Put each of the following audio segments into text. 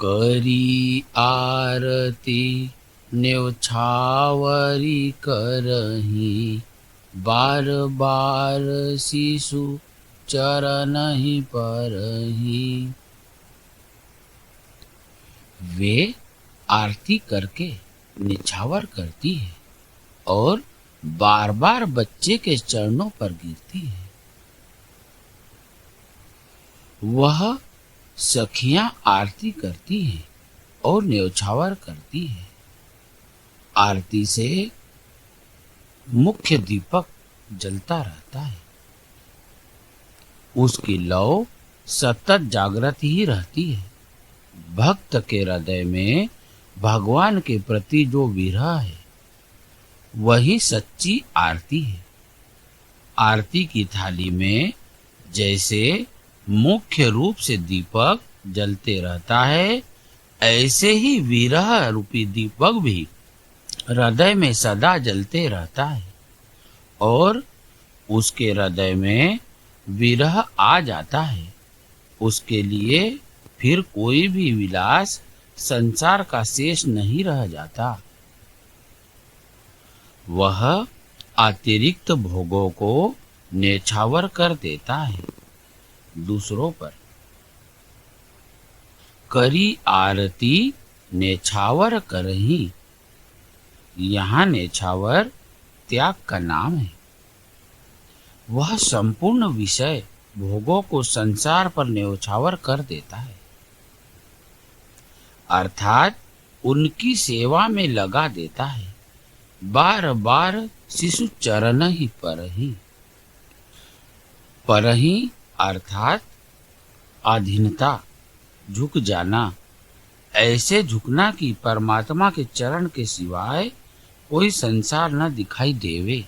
करी आरती न्योछावरी करही, बार बार शिशु चरण ही परही। वे आरती करके निछावर करती है और बार बार बच्चे के चरणों पर गिरती है। वह सखियां आरती करती हैं और न्योछावर करती है। आरती से मुख्य दीपक जलता रहता है, उसकी लौ सतत जागृत ही रहती है। भक्त के हृदय में भगवान के प्रति जो विरह है वही सच्ची आरती है। आरती की थाली में जैसे मुख्य रूप से दीपक जलते रहता है, ऐसे ही विरह रूपी दीपक भी हृदय में सदा जलते रहता है और उसके हृदय में विरह आ जाता है। उसके लिए फिर कोई भी विलास संसार का शेष नहीं रह जाता। वह अतिरिक्त भोगों को नेछावर कर देता है दूसरों पर। करी आरती नेछावर करही, यहाँ नेछावर त्याग का नाम है। वह संपूर्ण विषय भोगों को संसार पर न्योछावर कर देता है, अर्थात उनकी सेवा में लगा देता है। बार बार शिशु चरण ही परही अर्थात अधीनता, झुक जाना। ऐसे झुकना कि परमात्मा के चरण के सिवाय कोई संसार न दिखाई देवे।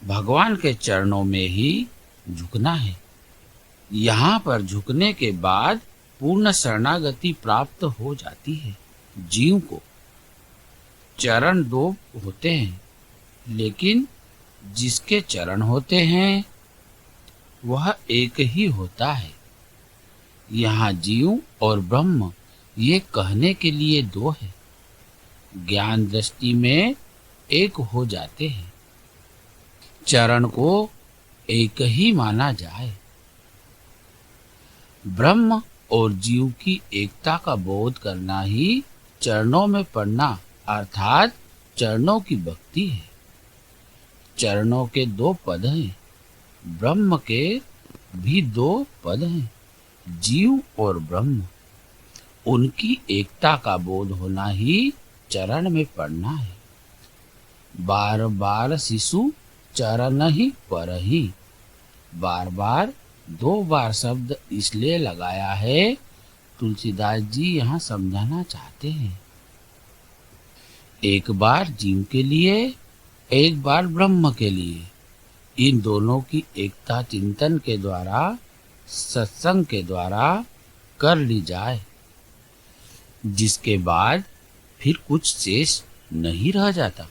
भगवान के चरणों में ही झुकना है। यहाँ पर झुकने के बाद पूर्ण शरणागति प्राप्त हो जाती है। जीव को चरण दो होते हैं, लेकिन जिसके चरण होते हैं वह एक ही होता है। यहाँ जीव और ब्रह्म ये कहने के लिए दो है, ज्ञान दृष्टि में एक हो जाते हैं। चरण को एक ही माना जाए। ब्रह्म और जीव की एकता का बोध करना ही चरणों में पड़ना अर्थात चरणों की भक्ति है। चरणों के दो पद हैं, ब्रह्म के भी दो पद हैं, जीव और ब्रह्म। उनकी एकता का बोध होना ही चरण में पड़ना है। बार बार शिशु चरण ही परही, बार बार दो बार शब्द इसलिए लगाया है, तुलसीदास जी यहाँ समझाना चाहते हैं। एक बार जीव के लिए, एक बार ब्रह्म के लिए। इन दोनों की एकता चिंतन के द्वारा, सत्संग के द्वारा कर ली जाए, जिसके बाद फिर कुछ शेष नहीं रह जाता।